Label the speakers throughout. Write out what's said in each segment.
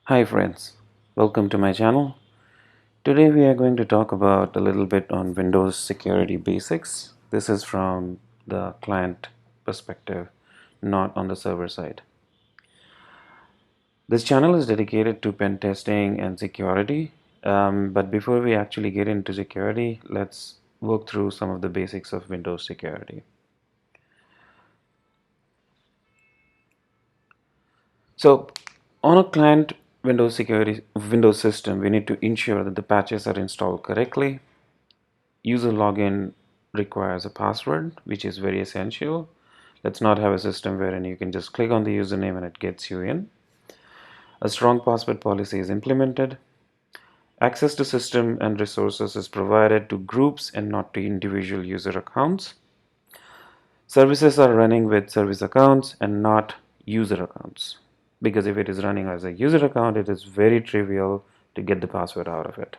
Speaker 1: Hi friends, welcome to my channel. Today we are going to talk about a little bit on Windows security basics. This is from the client perspective, not on the server side. This channel is dedicated to pen testing and security, but before we actually get into security, let's work through some of the basics of Windows security. So on a client Windows system, we need to ensure that the patches are installed correctly. User login requires a password, which is very essential. Let's not have a system wherein you can just click on the username and it gets you in. A strong password policy is implemented. Access to system and resources is provided to groups and not to individual user accounts. Services are running with service accounts and not user accounts, because if it is running as a user account, it is very trivial to get the password out of it.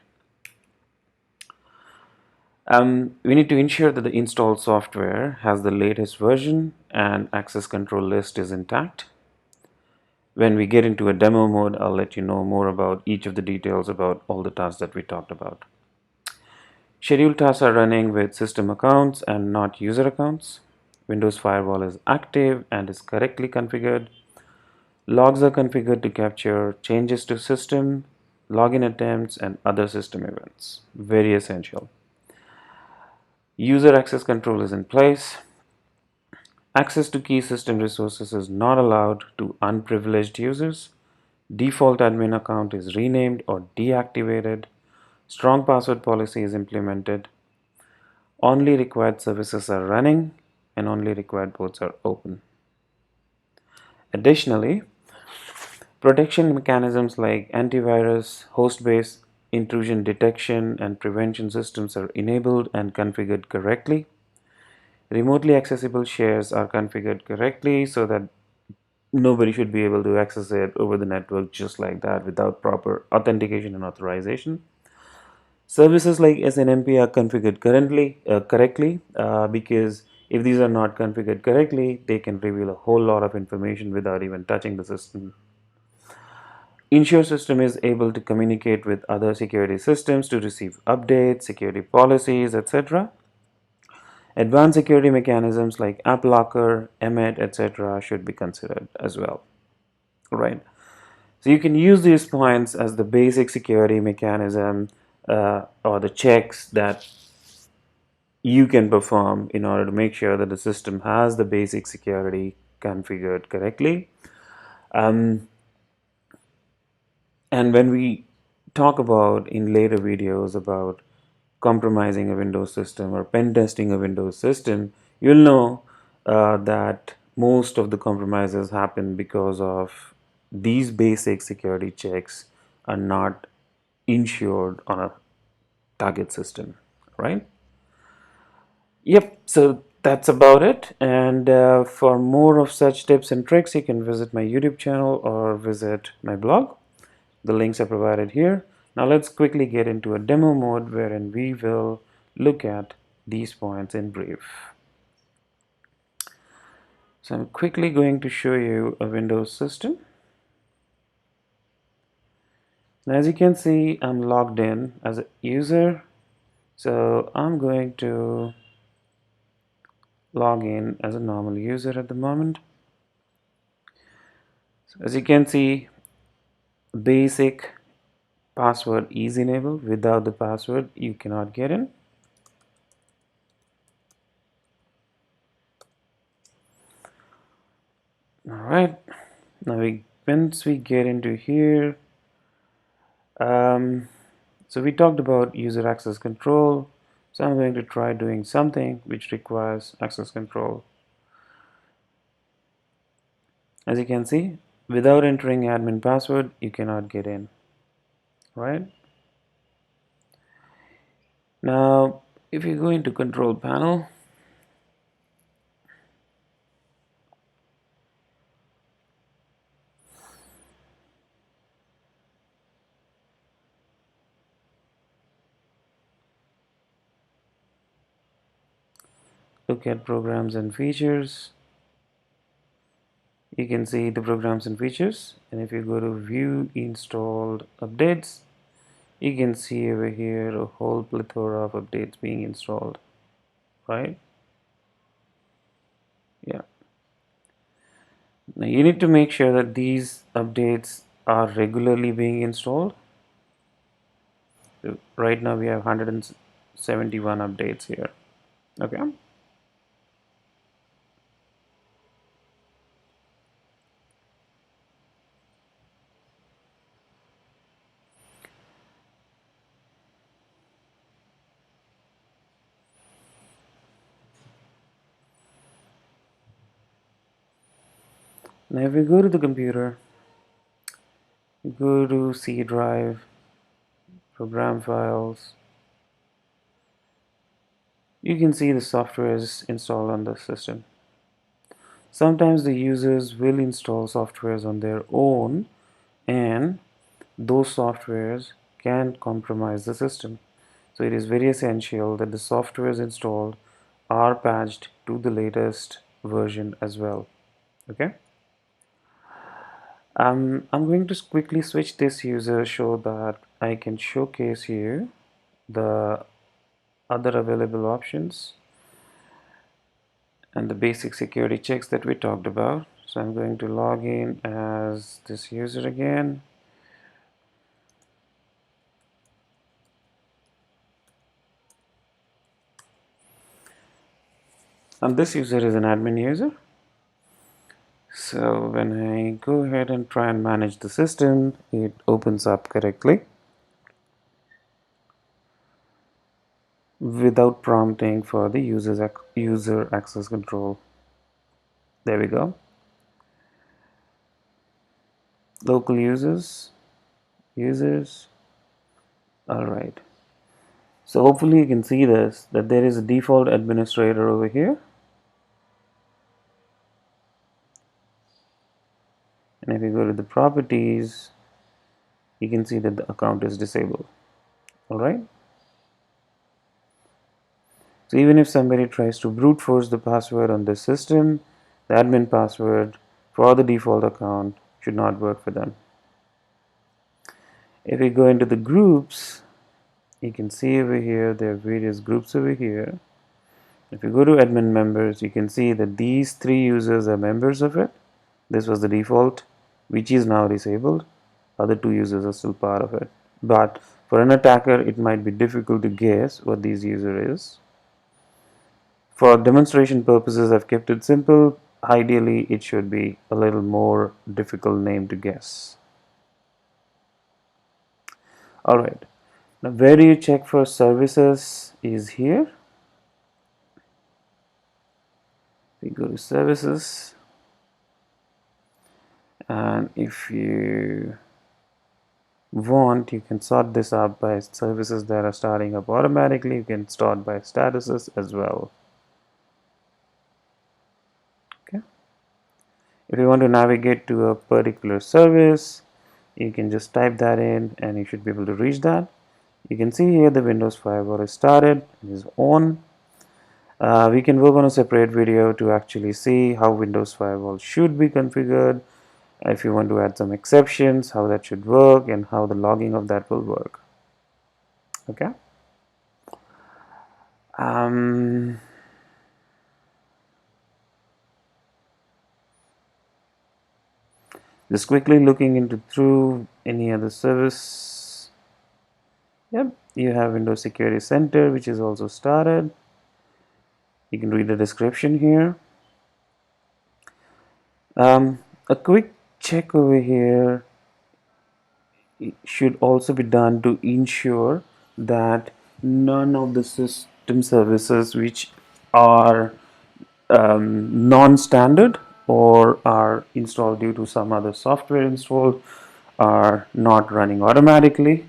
Speaker 1: We need to ensure that the installed software has the latest version and access control list is intact. When we get into a demo mode, I'll let you know more about each of the details about all the tasks that we talked about. Scheduled tasks are running with system accounts and not user accounts. Windows Firewall is active and is correctly configured. Logs are configured to capture changes to system, login attempts, and other system events. Very essential. User access control is in place. Access to key system resources is not allowed to unprivileged users. Default admin account is renamed or deactivated. Strong password policy is implemented. Only required services are running and only required ports are open. Additionally, protection mechanisms like antivirus, host-based intrusion detection, and prevention systems are enabled and configured correctly. Remotely accessible shares are configured correctly so that nobody should be able to access it over the network just like that without proper authentication and authorization. Services like SNMP are configured correctly because if these are not configured correctly, they can reveal a whole lot of information without even touching the system. Ensure system is able to communicate with other security systems to receive updates, security policies, etc. Advanced security mechanisms like App Locker, Emmet, etc. should be considered as well. Right. So you can use these points as the basic security mechanism or the checks that you can perform in order to make sure that the system has the basic security configured correctly. Um, and when we talk about in later videos about compromising a Windows system or pen testing a Windows system, you'll know that most of the compromises happen because of these basic security checks are not ensured on a target system, right? Yep, so that's about it. And for more of such tips and tricks, you can visit my YouTube channel or visit my blog. The links are provided here. Now let's quickly get into a demo mode wherein we will look at these points in brief. So I'm quickly going to show you a Windows system. Now as you can see, I'm logged in as a user. So I'm going to log in as a normal user at the moment. So as you can see, basic password is enabled. Without the password, you cannot get in. All right. Now once we get into here, so we talked about user access control. So I'm going to try doing something which requires access control. As you can see, without entering admin password, you cannot get in, right? Now, if you go into control panel, look at programs and features. You can see the programs and features, and if you go to view installed updates, you can see over here a whole plethora of updates being installed, right? Yeah. Now you need to make sure that these updates are regularly being installed. So right now we have 171 updates here. Okay. Now if we go to the computer, you go to C drive, program files, you can see the software is installed on the system. Sometimes the users will install softwares on their own, and those softwares can compromise the system. So it is very essential that the softwares installed are patched to the latest version as well. Okay. I'm going to quickly switch this user so that I can showcase you the other available options and the basic security checks that we talked about. So I'm going to log in as this user again. And this user is an admin user. So when I go ahead and try and manage the system, it opens up correctly without prompting for the user access control. There we go. Local users. All right. So hopefully you can see this, that there is a default administrator over here. And if you go to the properties, you can see that the account is disabled. All right. So even if somebody tries to brute force the password on this system, the admin password for the default account should not work for them. If we go into the groups, you can see over here there are various groups over here. If you go to admin members, you can see that these three users are members of it. This was the default, which is now disabled. Other two users are still part of it. But for an attacker, it might be difficult to guess what this user is. For demonstration purposes, I've kept it simple. Ideally, it should be a little more difficult name to guess. Alright, now where do you check for services is here. We go to services, and if you want, you can sort this out by services that are starting up automatically. You can sort by statuses as well. Okay. If you want to navigate to a particular service, you can just type that in and you should be able to reach that. You can see here the Windows firewall is started, it is on. We can work on a separate video to actually see how Windows firewall should be configured. If you want to add some exceptions, how that should work and how the logging of that will work. Okay. Just quickly looking into through any other service. Yep, you have Windows Security Center, which is also started. You can read the description here. A quick check over here should also be done to ensure that none of the system services which are non-standard or are installed due to some other software installed are not running automatically.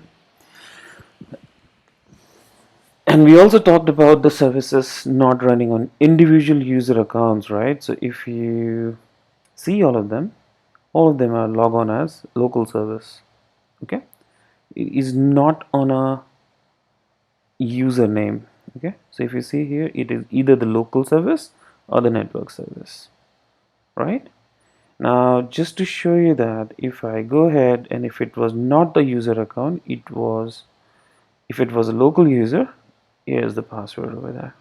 Speaker 1: And we also talked about the services not running on individual user accounts, right? So if you see all of them are log on as local service. Okay, it is not on a username. Okay, so if you see here, it is either the local service or the network service, right? Now just to show you that if I go ahead and if it was not the user account, if it was a local user, here's the password over there.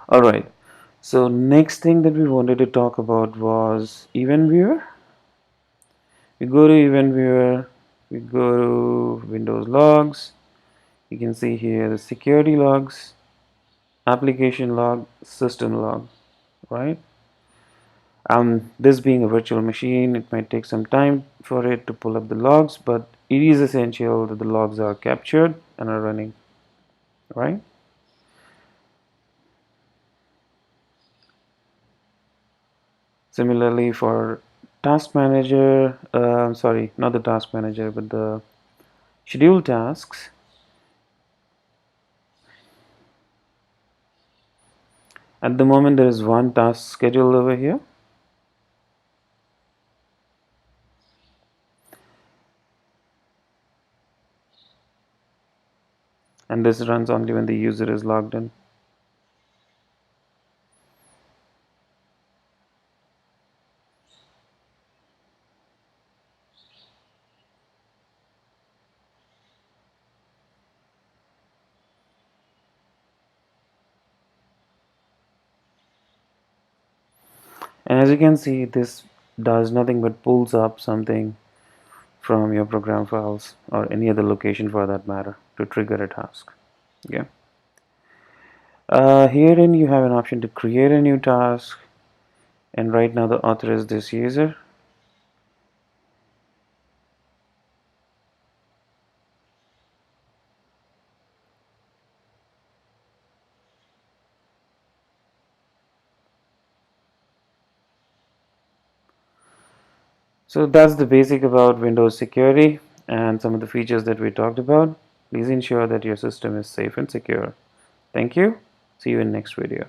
Speaker 1: Alright, so next thing that we wanted to talk about was event viewer. We go to event viewer, we go to Windows logs. You can see here the security logs, application log, system log, right? This being a virtual machine, it might take some time for it to pull up the logs, but it is essential that the logs are captured and are running, right? Similarly for task manager, sorry, not the task manager, but the schedule tasks. At the moment, there is one task scheduled over here. And this runs only when the user is logged in. And as you can see, this does nothing but pulls up something from your program files or any other location for that matter to trigger a task. Okay. Herein you have an option to create a new task, and right now the author is this user. So that's the basic about Windows security and some of the features that we talked about. Please ensure that your system is safe and secure. Thank you. See you in next video.